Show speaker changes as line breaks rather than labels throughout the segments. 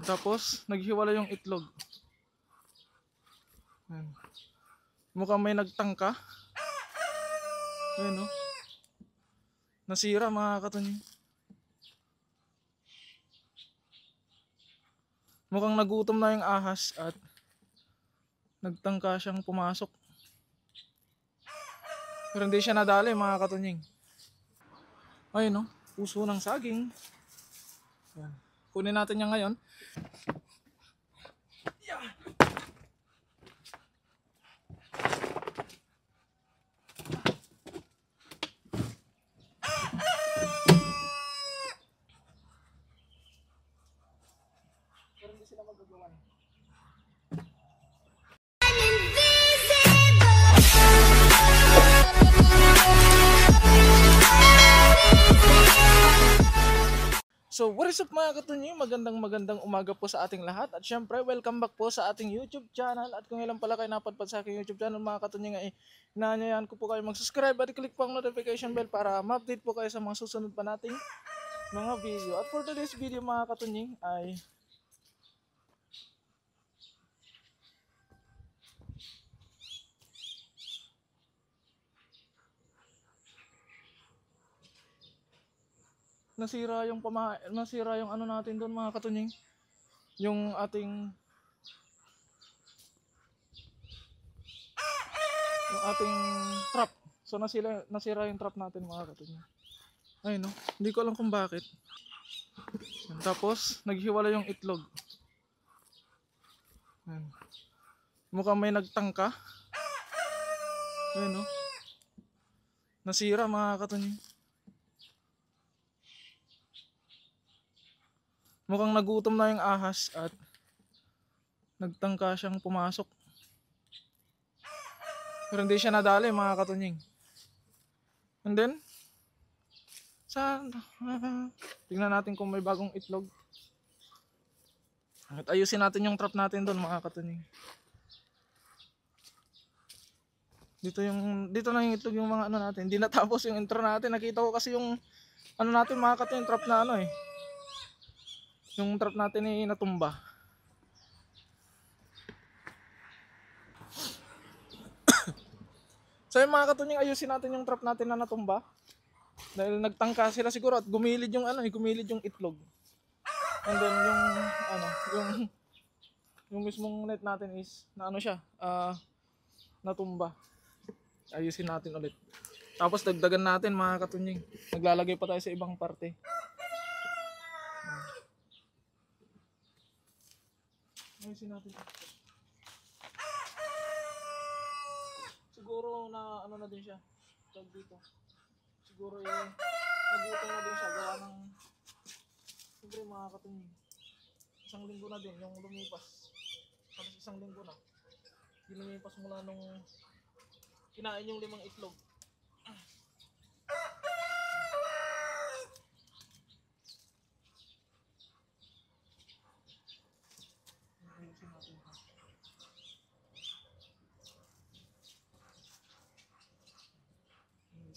Tapos naghiwala yung itlog. Ayan. Mukhang may nagtangka. Ayan, no? Nasira mga katunying. Mukhang nagutom na yung ahas at nagtangka siyang pumasok. Pero hindi siya nadali mga katunying. Ayun, no? Puso ng saging. Ayan. Kunin natin yan ngayon. Pero hindi sila magagawa. So what is up mga katunying, magandang umaga po sa ating lahat. At syempre welcome back po sa ating YouTube channel. At kung ilan pala kayo napadpad sa aking YouTube channel mga katunying, ay inaanyayahan ko po kayo mag-subscribe at i-click po ang notification bell para ma-update po kayo sa mga susunod pa nating mga video. At for today's video mga katunying ay nasira yung ano natin doon mga katunying, yung ating trap. So nasira yung trap natin mga katunying. Ay no, hindi ko alam kung bakit. Tapos naghiwala yung itlog. Ayan. Mukhang may nagtangka. Ayun, no? Nasira mga katunying. Mukhang nagutom na yung ahas at nagtangka siyang pumasok. Pero hindi siya nadali mga katunying. And then tingnan natin kung may bagong itlog. At ayusin natin yung trap natin doon mga katunying. Dito na yung itlog yung mga ano natin. Hindi natapos yung intro natin. Nakita ko kasi yung ano natin mga katunying, trap na ano eh. Yung trap natin ay natumba. So yung mga katunying, ayusin natin yung trap natin na natumba. Dahil nagtangka sila siguro at gumilid yung itlog. And then yung mismong net natin is na ano siya, natumba. Ayusin natin ulit. Tapos dagdagan natin mga katunying. Naglalagay pa tayo sa ibang parte. Ayusin natin. Siguro na ano na din siya. Tag dito. Siguro nagutom na din siya gawa ng siyempre mga katunying. Isang linggo na din yung lumipas. Tapos isang linggo na. Yung lumipas mula nung kinain yung 5 itlog.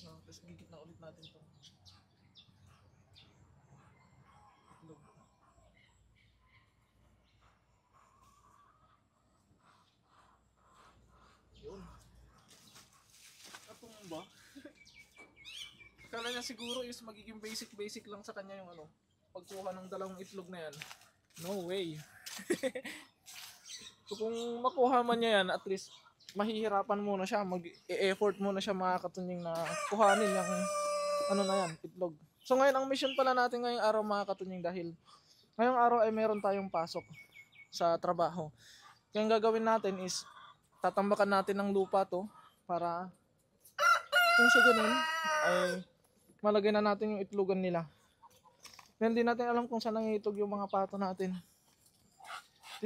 Tapos gigit na ulit natin ito. Itlog. Yun. Natumba. Kala niya siguro is magiging basic lang sa kanya yung pagkuha ng 2 itlog na yan. No way. So kung makuha man niya yan, at least mahihirapan muna siya, mag-e-effort muna siya mga katunying na kuhanin yung na yan, itlog. So ngayon ang mission pala natin ngayong araw mga katunying, dahil ngayong araw ay meron tayong pasok sa trabaho. Kaya ang gagawin natin is tatambakan natin ng lupa to para kung sa ganun ay malagay na natin yung itlogan nila. Hindi natin alam kung saan nangiitlog yung mga pato natin.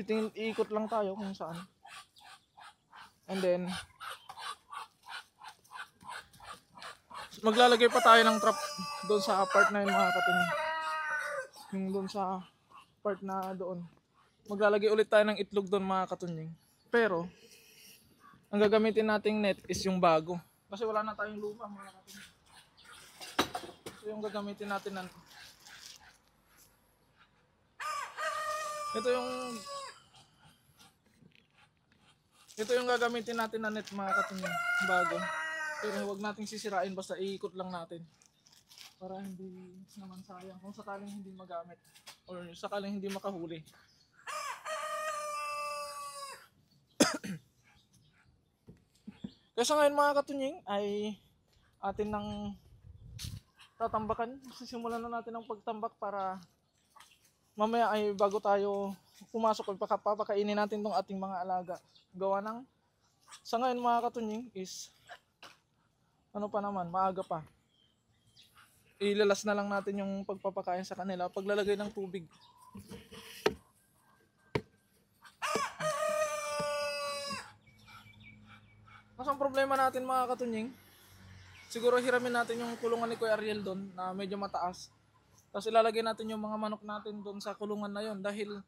Iikot lang tayo kung saan. And then maglalagay pa tayo ng trap doon sa part na yun mga katunying. Yung doon sa part na doon. Maglalagay ulit tayo ng itlog doon mga katunying. Pero ang gagamitin nating net is yung bago. Kasi wala na tayong lupa mga katunying. So yung gagamitin natin Ito yung gagamitin natin na net mga katunying bago. Pero huwag nating sisirain, basta iikot lang natin. Para hindi naman sayang kung sakaling hindi magamit or sakaling hindi makahuli. Kaya sa ngayon mga katunying ay atin nang tatambakan. Sisimulan na natin ang pagtambak para mamaya ay bago tayo pumasok ay papakainin natin tong ating mga alaga. Gawa ng sa ngayon mga katunying is ano pa naman, maaga pa. Ilalas na lang natin yung pagpapakain sa kanila paglalagay ng tubig. Mas ang problema natin mga katunying, siguro hiramin natin yung kulungan ni Kuya Ariel doon na medyo mataas. Tapos ilalagay natin yung mga manok natin doon sa kulungan na yon dahil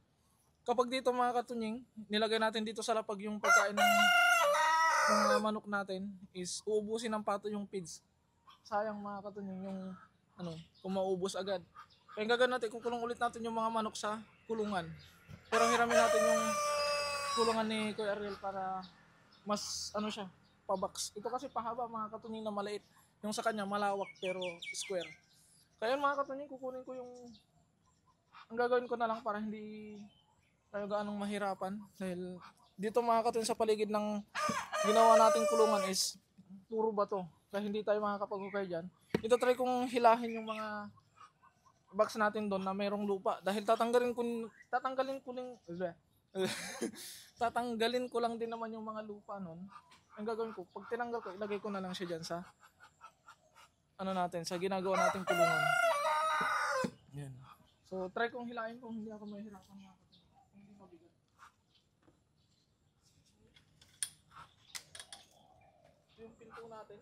kapag dito mga katunying, nilagay natin dito sa lapag yung pagkain ng mga manok natin is uubusin ng pato yung feeds. Sayang mga katunying yung kung maubos agad. Kaya gagawin natin, kukulong ulit natin yung mga manok sa kulungan. Pero hiramin natin yung kulungan ni Kuya Ariel para mas siya, pabox. Ito kasi pahaba mga katunying na maliit. Yung sa kanya malawak pero square. Kaya mga katunying, kukunin ko yung ang gagawin ko na lang para hindi tayo gaanong mahirapan. Dahil dito mga katunying sa paligid ng ginawa nating kulungan is puro bato. Kaya hindi tayo makakapaghukay dyan. Ito try kong hilahin yung mga box natin doon na mayroong lupa. Dahil tatanggalin ko lang din naman yung mga lupa nun. Ang gagawin ko, pag tinanggal ko, ilagay ko na lang siya dyan sa sa ginagawa nating kulungan. Yan. So, try kong hilahin kung hindi ako mahirapan mga katunying. Hindi mabigat. Yung pinto natin.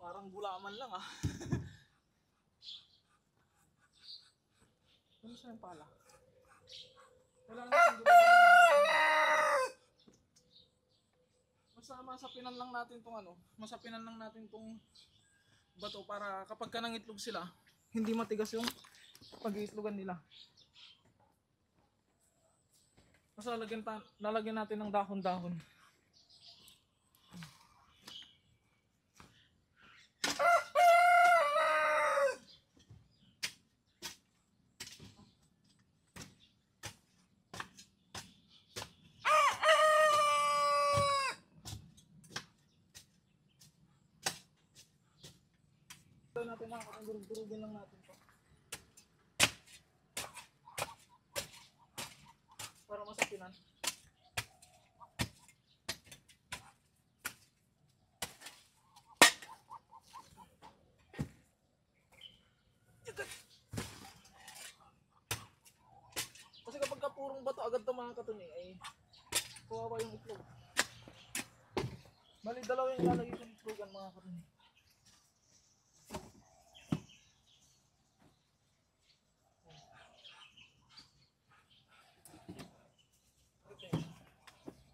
Parang gulaman lang ah. Ano siya yung pala? Kailangan natin gulaman. Masapinan lang natin masapinan lang natin tong bato para kapag ka nangitlog sila, hindi matigas yung pag-iitlogan nila. Mas lalagyan natin ng dahon-dahon. Natin durug-durugin lang natin to para masapinan. Kasi kapag purong bato agad to mga katunying ay kawawa yung itlog. Bali dalawa yung ilalagay yung itlogan mga katunying.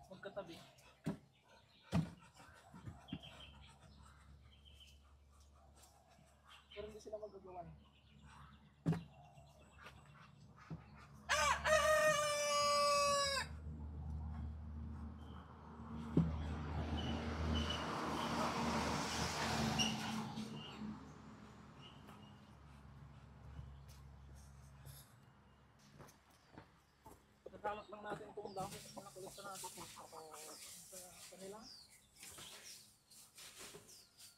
Magkatabi. Pero hindi sila magagawan. Pagkakamot lang natin itong dahon na nakulit na natin sa kanila.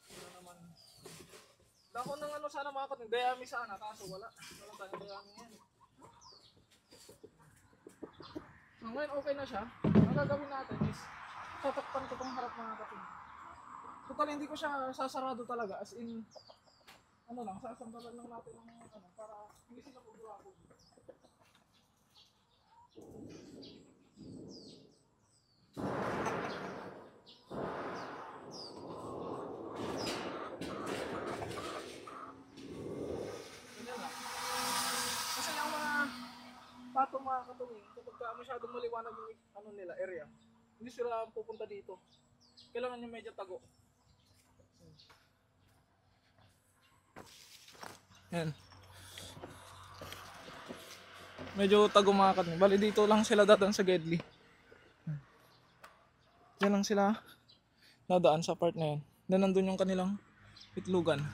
Wala naman. Dahon ng sana mga katunying, dayami sana, kaso wala tayong dayami yan. So ngayon okay na siya. Ang gagawin natin is tatakpan ko itong harap mga katunying. Total hindi ko siya sasarado talaga, as in ano lang, sasandalan lang natin ng ano para hindi sila pagurado. Ganyan lang. Kasi yung mga pato mga katuwing, kapag masyadong maliwanag yung ano nila, area, hindi sila pupunta dito. Kailangan yung medyo tago. Yan. Medyo tago mga katuwing. Bali dito lang sila dadaan sa Gedli. Diyan lang sila dadaan sa part na yan. Then nandun yung kanilang itlugan.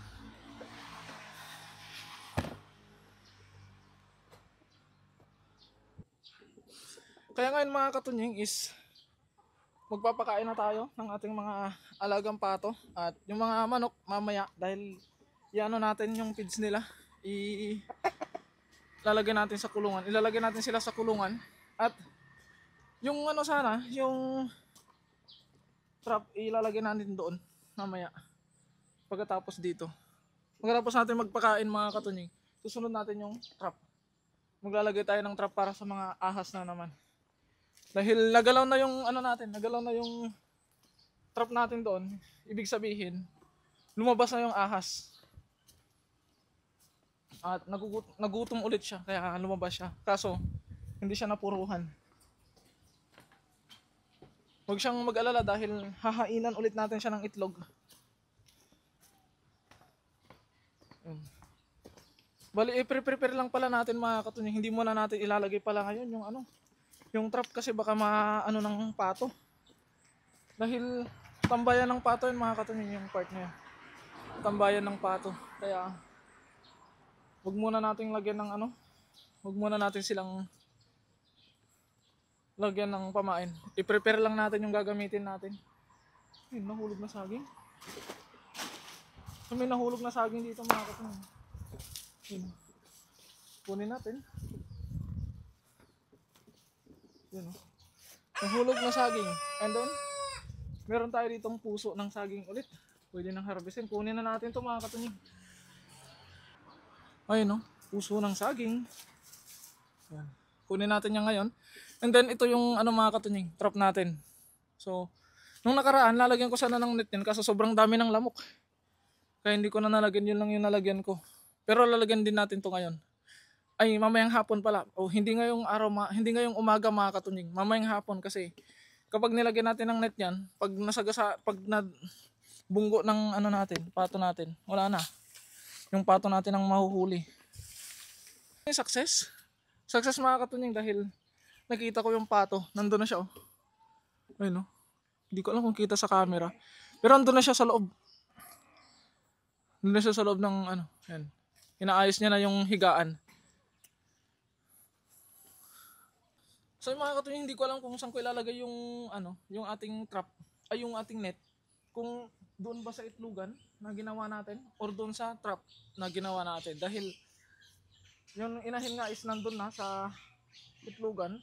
Kaya ngayon mga katunying is magpapakain na tayo ng ating mga alagang pato at yung mga manok mamaya dahil iano natin yung feeds nila, ilalagay natin sa kulungan, ilalagay natin sila sa kulungan at yung ano sana, yung trap ilalagay natin doon mamaya pagkatapos dito. Pagkatapos natin magpakain mga katunying, susunod natin yung trap. Maglalagay tayo ng trap para sa mga ahas na naman. Dahil nagalaw na yung ano natin, nagalaw na yung trap natin doon, ibig sabihin, lumabas na yung ahas. At nagutom ulit siya, kaya lumabas siya. Kaso, hindi siya napuruhan. Huwag siyang mag-alala dahil hahainan ulit natin siya ng itlog. Bali, i-prepare lang pala natin mga katunying, hindi muna natin ilalagay pala ngayon yung ano, yung trap kasi baka maano ng pato. Dahil tambayan ng pato yun mga katunying yung part na yun. Tambayan ng pato. Kaya wag muna nating lagyan ng ano. Wag muna natin silang lagyan ng pamain. I-prepare lang natin yung gagamitin natin. Ayun, nahulog na saging. So, may nahulog na saging dito mga katunying. Ayun. Kunin natin. Yun, oh. Nahulog na saging. And then, meron tayo ditong puso ng saging ulit. Pwede nang harvestin. Kunin na natin ito mga katunying. Ayun, oh. Puso ng saging. Yan. Kunin natin yan ngayon. And then, ito yung ano mga katunying, trap natin. So, nung nakaraan, lalagyan ko sana ng net yan kasi sobrang dami ng lamok. Kaya hindi ko na nalagyan. Yun lang yung nalagyan ko. Pero lalagyan din natin to ngayon. Ay, mamayang hapon pala. O hindi ngayong araw, hindi ngayong umaga mga katunying. Mamayang hapon kasi kapag nilagyan natin ng net yan, pag nasagasa, pag bunggo ng ano natin, pato natin, wala na. Yung pato natin ang mahuhuli. Success. Success mga katunying dahil nakita ko yung pato. Nandun na siya, oh. Ayun, oh. Hindi ko alam kung kita sa camera. Pero nandun na siya sa loob. Nandun na siya sa loob ng ano, yan. Inaayos niya na yung higaan. So mga katunying, hindi ko alam kung saan ko ilalagay yung ano, yung ating trap, ay yung ating net. Kung doon ba sa itlugan na ginawa natin or doon sa trap na ginawa natin. Dahil yung inahin nga is nandun na sa itlugan.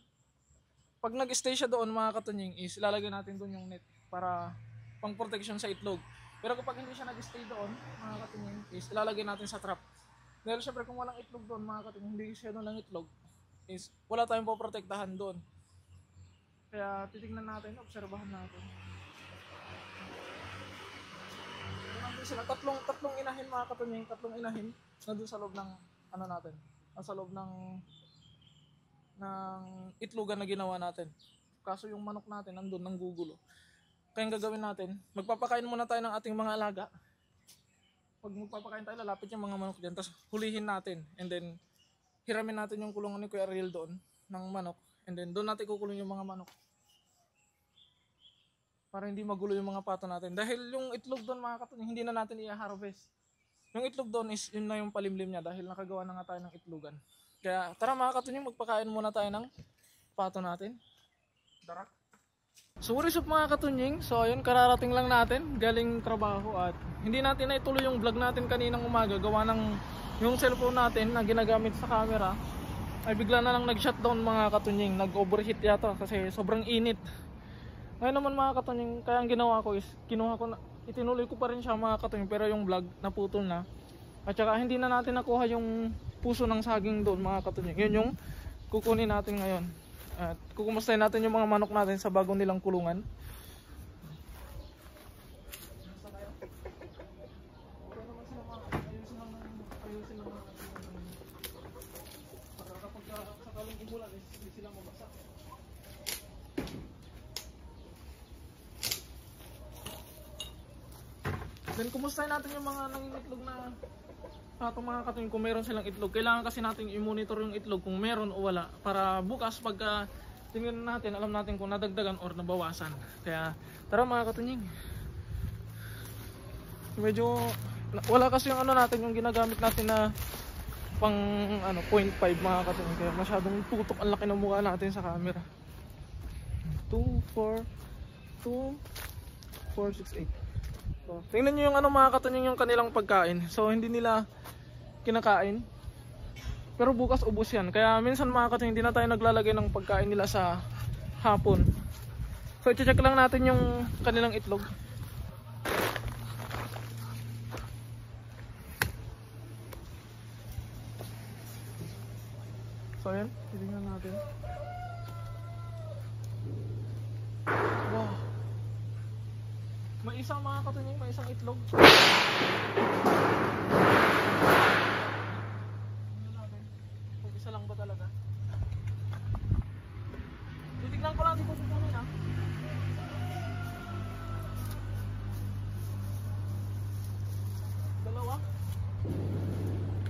Pag nag-stay siya doon mga katunying is ilalagay natin doon yung net para pang protection sa itlog. Pero kapag hindi siya nag-stay doon mga katunying is ilalagay natin sa trap. Dahil syempre kung walang itlog doon mga katunying, hindi siya doon lang itlog. Is wala tayong poprotektahan doon. Kaya titingnan natin, obserbahan natin. Nandun sila, tatlong inahin mga katunying, tatlong inahin nandun sa loob ng ano natin, sa loob ng itlogan na ginawa natin. Kaso yung manok natin nandun nang gugulo. Kaya ang gagawin natin, magpapakain muna tayo ng ating mga alaga. Pag magpapakain tayo, lalapit yung mga manok dyan, tapos hulihin natin and then hiramin natin yung kulungan ni Kuya Ariel doon ng manok and then doon natin kukulong yung mga manok para hindi magulo yung mga pato natin dahil yung itlog doon mga katunying hindi na natin i-harvest. Yung itlog doon is yun na yung palimlim niya dahil nakagawa na nga tayo ng itlogan. Kaya tara mga katunying, magpakain muna tayo ng pato natin. Tara. So what is up mga katunying? So ayun, kararating lang natin galing trabaho at hindi natin na ituloy yung vlog natin kaninang umaga gawa ng yung cellphone natin na ginagamit sa camera ay bigla na lang nag-shutdown mga katunying. Nag-overheat yata kasi sobrang init. Ngayon naman mga katunying, kaya ang ginawa ko is kinuha ko na, itinuloy ko pa rin siya mga katunying, pero yung vlog naputol na. At saka hindi na natin nakuha yung puso ng saging doon mga katunying. Yun yung kukunin natin ngayon. At kukumustahin natin yung mga manok natin sa bago nilang kulungan. Then kumustahin natin yung mga nangingitlog na itong mga katunying kung meron silang itlog. Kailangan kasi natin i-monitor yung itlog kung meron o wala, para bukas pagka tingnan natin, alam natin kung nadagdagan or nabawasan. Kaya tara mga katunying. Medyo wala kasi yung ano natin, yung ginagamit natin na pang 0.5 mga katunying, kaya masyadong tutok ang laki ng mukha natin sa camera. 2, 4, 2, 4, 6, 8. So, tingnan nyo yung mga katunying yung kanilang pagkain. So hindi nila kinakain, pero bukas ubos yan. Kaya minsan mga katunying hindi na tayo naglalagay ng pagkain nila sa hapon. So i-check lang natin yung kanilang itlog. So ayan, tingnan natin. Wow, may isang mga katunying, may isang itlog. Kung isa lang ba talaga? Titignan ko lang, di ko kukunin ha.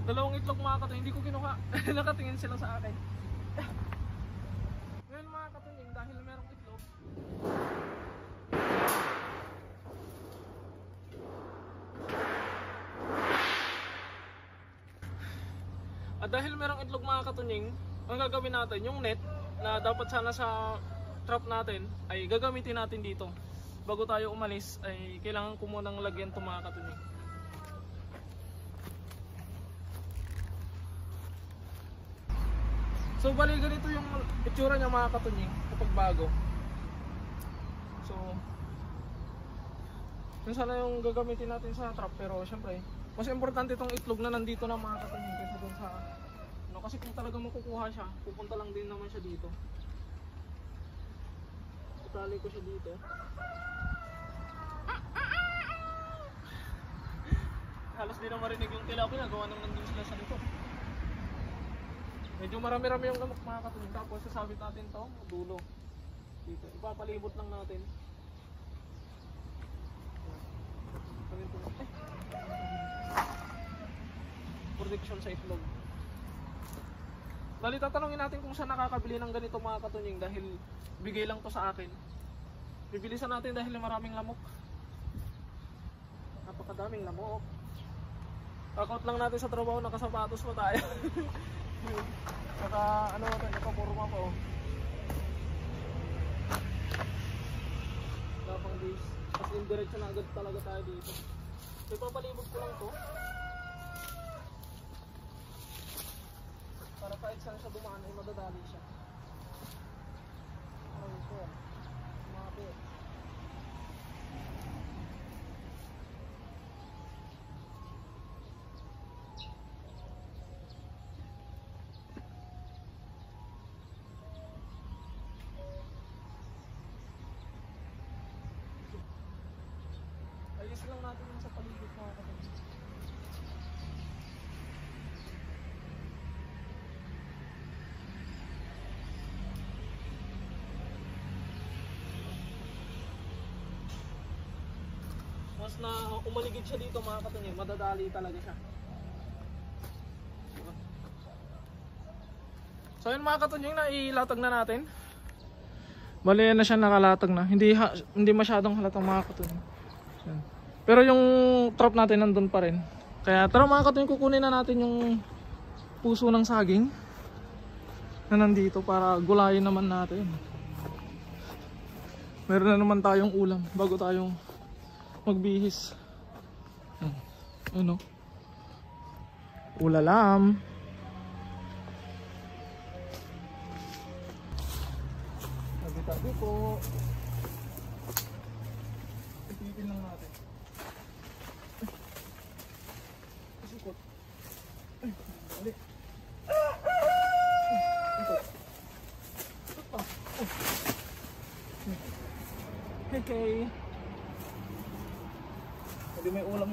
Dalawang itlog mga katunying, hindi ko kinuha. Nakatingin sila sa akin. Ngayon mga katunying, dahil merong itlog, at dahil merong itlog mga katunying, ang gagawin natin, yung net na dapat sana sa trap natin ay gagamitin natin dito. Bago tayo umalis ay kailangan ko munang lagyan ito mga katunying. So bali ganito yung itsura niya mga katunying kapag bago. So yun sana yung gagamitin natin sa trap, pero syempre mas importante itong itlog na nandito na mga katunying kaysa dun sa kasi kung talagang makukuha siya, pupunta lang din naman siya dito. Itali ko siya dito. Halos di na marinig yung tilapia, gawa nang nandun sila sa likod. Medyo marami-rami yung lamok mga katunying. Tapos sasabit natin to dulo dito. Ipapalibot lang natin. Protection sa itlog. Bali tatanungin natin kung saan nakakabili ng ganito mga katunying, dahil bigay lang to sa akin. Bibilisan natin dahil maraming lamok. Napakadaming lamok. Takot lang natin sa trabaho, nakasapatos pa tayo. Saka nakapurma pa oh. Tapang days. Tapos indiretso na agad talaga tayo dito. So ipapalibot ko lang to, para kahit saan siya dumaan ay madadali siya. Ano ito? Mapit. Ayos lang natin yung sa paligid mga katunying. Mas na umaligid siya dito mga katunying, madadali talaga siya. So yun mga katunying, nailatag na natin. Bali na siya, nakalatag na. Hindi masyadong halatang mga katunying. Pero yung trap natin nandun pa rin. Kaya tara mga katunying, kukunin na natin yung puso ng saging na nandito para gulayin naman natin. Meron na naman tayong ulam bago tayong magbihis. Ano? Ulalam. Tabi-tabi po. Ipitin lang natin.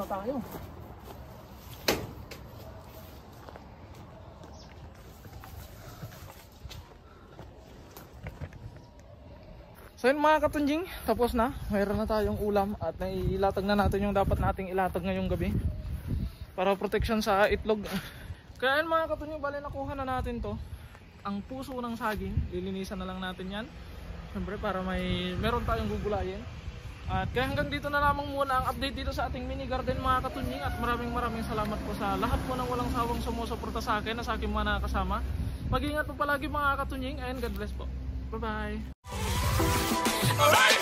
tayo. So yun mga katunjing, tapos na. Mayroon na tayong ulam at nailatag na natin yung dapat nating ilatag ngayong gabi para protection sa itlog. Kaya yun mga katunjing, bali nakuha na natin to. Ang puso ng saging, lilinisan na lang natin yan. Siyempre para meron tayong gugulayin. At kaya hanggang dito na lamang muna ang update dito sa ating mini garden mga katunjing. At maraming salamat po sa lahat po ng walang sawang sumusuporta sa akin na sa aking mga nakasama. Mag-ingat po palagi mga katunjing and God bless po. Bye bye.